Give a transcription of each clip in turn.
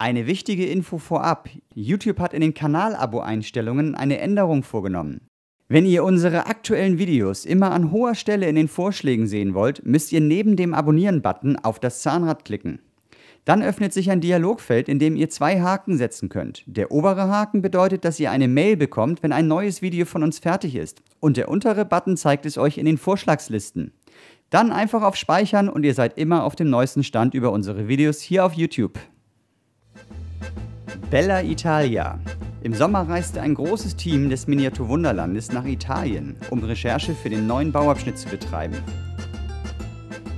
Eine wichtige Info vorab: YouTube hat in den Kanalabo-Einstellungen eine Änderung vorgenommen. Wenn ihr unsere aktuellen Videos immer an hoher Stelle in den Vorschlägen sehen wollt, müsst ihr neben dem Abonnieren-Button auf das Zahnrad klicken. Dann öffnet sich ein Dialogfeld, in dem ihr 2 Haken setzen könnt. Der obere Haken bedeutet, dass ihr eine Mail bekommt, wenn ein neues Video von uns fertig ist. Und der untere Button zeigt es euch in den Vorschlagslisten. Dann einfach auf Speichern und ihr seid immer auf dem neuesten Stand über unsere Videos hier auf YouTube. Bella Italia. Im Sommer reiste ein großes Team des Miniaturwunderlandes nach Italien, um Recherche für den neuen Bauabschnitt zu betreiben.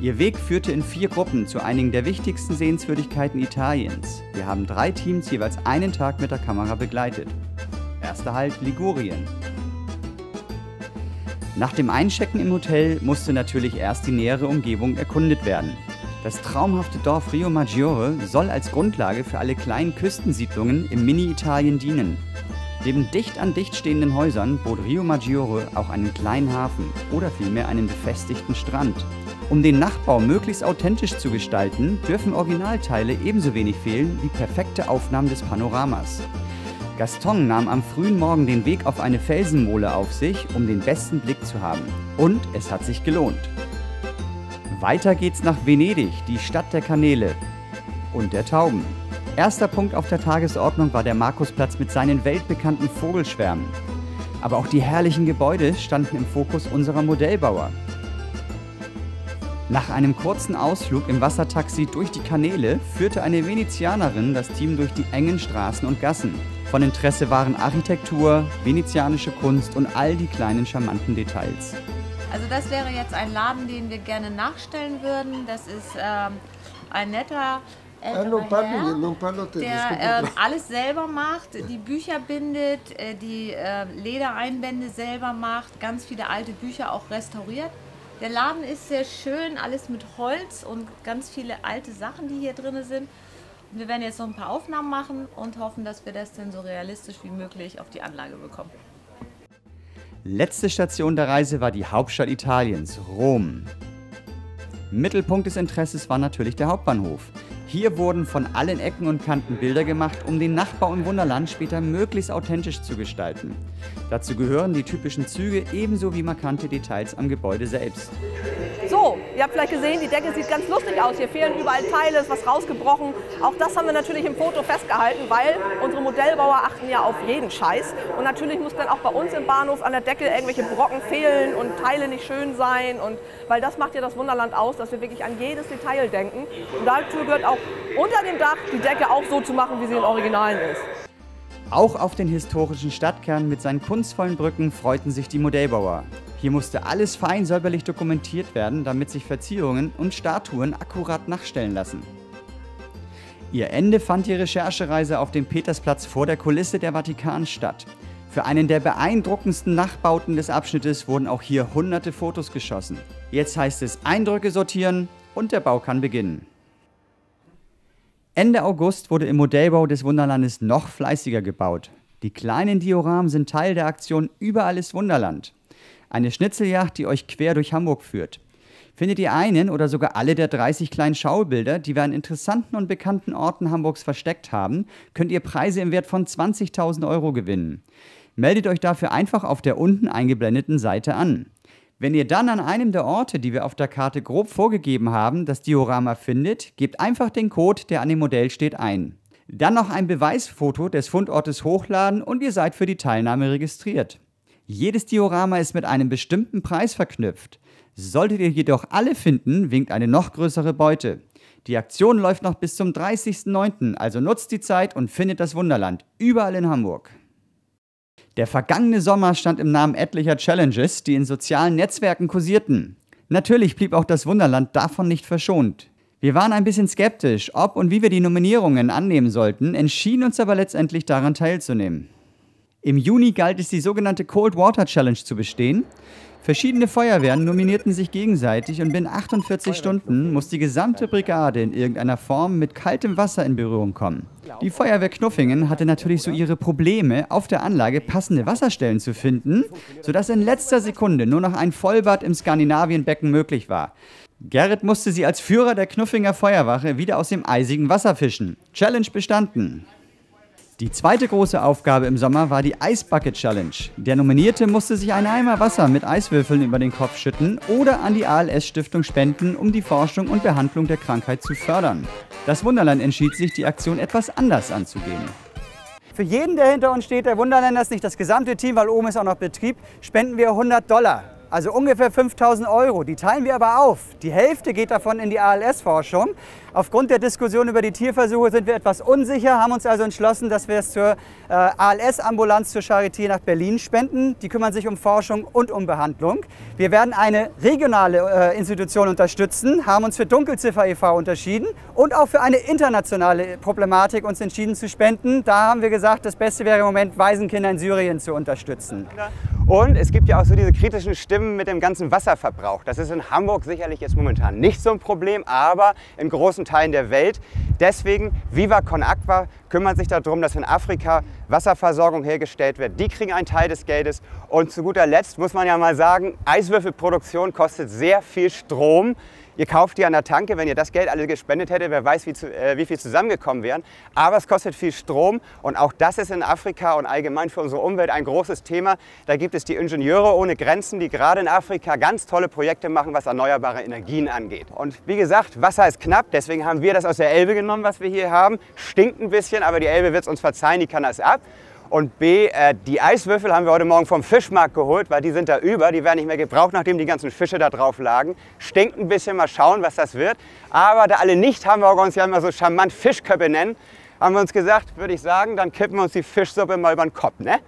Ihr Weg führte in 4 Gruppen zu einigen der wichtigsten Sehenswürdigkeiten Italiens. Wir haben 3 Teams jeweils einen Tag mit der Kamera begleitet. Erster Halt Ligurien. Nach dem Einchecken im Hotel musste natürlich erst die nähere Umgebung erkundet werden. Das traumhafte Dorf Rio Maggiore soll als Grundlage für alle kleinen Küstensiedlungen im Mini-Italien dienen. Neben dicht an dicht stehenden Häusern bot Rio Maggiore auch einen kleinen Hafen oder vielmehr einen befestigten Strand. Um den Nachbau möglichst authentisch zu gestalten, dürfen Originalteile ebenso wenig fehlen wie perfekte Aufnahmen des Panoramas. Gaston nahm am frühen Morgen den Weg auf eine Felsenmole auf sich, um den besten Blick zu haben. Und es hat sich gelohnt. Weiter geht's nach Venedig, die Stadt der Kanäle und der Tauben. Erster Punkt auf der Tagesordnung war der Markusplatz mit seinen weltbekannten Vogelschwärmen. Aber auch die herrlichen Gebäude standen im Fokus unserer Modellbauer. Nach einem kurzen Ausflug im Wassertaxi durch die Kanäle führte eine Venezianerin das Team durch die engen Straßen und Gassen. Von Interesse waren Architektur, venezianische Kunst und all die kleinen charmanten Details. Also das wäre jetzt ein Laden, den wir gerne nachstellen würden. Das ist ein netter älterer Herr, der alles selber macht, die Bücher bindet, die Ledereinbände selber macht, ganz viele alte Bücher auch restauriert. Der Laden ist sehr schön, alles mit Holz und ganz viele alte Sachen, die hier drin sind. Und wir werden jetzt noch ein paar Aufnahmen machen und hoffen, dass wir das dann so realistisch wie möglich auf die Anlage bekommen. Letzte Station der Reise war die Hauptstadt Italiens, Rom. Mittelpunkt des Interesses war natürlich der Hauptbahnhof. Hier wurden von allen Ecken und Kanten Bilder gemacht, um den Nachbau im Wunderland später möglichst authentisch zu gestalten. Dazu gehören die typischen Züge ebenso wie markante Details am Gebäude selbst. So, ihr habt vielleicht gesehen, die Decke sieht ganz lustig aus. Hier fehlen überall Teile, ist was rausgebrochen. Auch das haben wir natürlich im Foto festgehalten, weil unsere Modellbauer achten ja auf jeden Scheiß. Und natürlich muss dann auch bei uns im Bahnhof an der Decke irgendwelche Brocken fehlen und Teile nicht schön sein. Und weil das macht ja das Wunderland aus, dass wir wirklich an jedes Detail denken. Und dazu gehört auch unter dem Dach die Decke auch so zu machen, wie sie in Originalen ist. Auch auf den historischen Stadtkern mit seinen kunstvollen Brücken freuten sich die Modellbauer. Hier musste alles fein säuberlich dokumentiert werden, damit sich Verzierungen und Statuen akkurat nachstellen lassen. Ihr Ende fand die Recherchereise auf dem Petersplatz vor der Kulisse der Vatikanstadt. Für einen der beeindruckendsten Nachbauten des Abschnittes wurden auch hier hunderte Fotos geschossen. Jetzt heißt es Eindrücke sortieren und der Bau kann beginnen. Ende August wurde im Modellbau des Wunderlandes noch fleißiger gebaut. Die kleinen Dioramen sind Teil der Aktion Überall ist Wunderland. Eine Schnitzeljagd, die euch quer durch Hamburg führt. Findet ihr einen oder sogar alle der 30 kleinen Schaubilder, die wir an interessanten und bekannten Orten Hamburgs versteckt haben, könnt ihr Preise im Wert von 20.000 € gewinnen. Meldet euch dafür einfach auf der unten eingeblendeten Seite an. Wenn ihr dann an einem der Orte, die wir auf der Karte grob vorgegeben haben, das Diorama findet, gebt einfach den Code, der an dem Modell steht, ein. Dann noch ein Beweisfoto des Fundortes hochladen und ihr seid für die Teilnahme registriert. Jedes Diorama ist mit einem bestimmten Preis verknüpft. Solltet ihr jedoch alle finden, winkt eine noch größere Beute. Die Aktion läuft noch bis zum 30.09., also nutzt die Zeit und findet das Wunderland, überall in Hamburg. Der vergangene Sommer stand im Namen etlicher Challenges, die in sozialen Netzwerken kursierten. Natürlich blieb auch das Wunderland davon nicht verschont. Wir waren ein bisschen skeptisch, ob und wie wir die Nominierungen annehmen sollten, entschieden uns aber letztendlich daran teilzunehmen. Im Juni galt es, die sogenannte Cold Water Challenge zu bestehen. Verschiedene Feuerwehren nominierten sich gegenseitig und binnen 48 Stunden muss die gesamte Brigade in irgendeiner Form mit kaltem Wasser in Berührung kommen. Die Feuerwehr Knuffingen hatte natürlich so ihre Probleme, auf der Anlage passende Wasserstellen zu finden, sodass in letzter Sekunde nur noch ein Vollbad im Skandinavienbecken möglich war. Gerrit musste sie als Führer der Knuffinger Feuerwache wieder aus dem eisigen Wasser fischen. Challenge bestanden. Die zweite große Aufgabe im Sommer war die Eisbucket Challenge. Der Nominierte musste sich einen Eimer Wasser mit Eiswürfeln über den Kopf schütten oder an die ALS-Stiftung spenden, um die Forschung und Behandlung der Krankheit zu fördern. Das Wunderland entschied sich, die Aktion etwas anders anzugehen. Für jeden, der hinter uns steht, der Wunderländer ist nicht das gesamte Team, weil oben ist auch noch Betrieb, spenden wir $100. Also ungefähr 5.000 €. Die teilen wir aber auf. Die Hälfte geht davon in die ALS-Forschung. Aufgrund der Diskussion über die Tierversuche sind wir etwas unsicher, haben uns also entschlossen, dass wir es zur ALS-Ambulanz zur Charité nach Berlin spenden. Die kümmern sich um Forschung und um Behandlung. Wir werden eine regionale Institution unterstützen, haben uns für Dunkelziffer e.V. unterschieden und auch für eine internationale Problematik uns entschieden zu spenden. Da haben wir gesagt, das Beste wäre im Moment, Waisenkinder in Syrien zu unterstützen. Und es gibt ja auch so diese kritischen Stimmen mit dem ganzen Wasserverbrauch. Das ist in Hamburg sicherlich jetzt momentan nicht so ein Problem, aber in großen Teilen der Welt. Deswegen, Viva Con Aqua kümmert sich darum, dass in Afrika Wasserversorgung hergestellt wird. Die kriegen einen Teil des Geldes. Und zu guter Letzt muss man ja mal sagen, Eiswürfelproduktion kostet sehr viel Strom. Ihr kauft die an der Tanke, wenn ihr das Geld alle gespendet hättet, wer weiß, wie viel zusammengekommen wären. Aber es kostet viel Strom und auch das ist in Afrika und allgemein für unsere Umwelt ein großes Thema. Da gibt es die Ingenieure ohne Grenzen, die gerade in Afrika ganz tolle Projekte machen, was erneuerbare Energien angeht. Und wie gesagt, Wasser ist knapp, deswegen haben wir das aus der Elbe genommen, was wir hier haben. Stinkt ein bisschen, aber die Elbe wird es uns verzeihen, die kann das ab. Und B, die Eiswürfel haben wir heute Morgen vom Fischmarkt geholt, weil die sind da über. Die werden nicht mehr gebraucht, nachdem die ganzen Fische da drauf lagen. Stinkt ein bisschen, mal schauen, was das wird. Aber da alle nicht Hamburger uns ja immer so charmant Fischköppe nennen, haben wir uns gesagt, würde ich sagen, dann kippen wir uns die Fischsuppe mal über den Kopf, ne?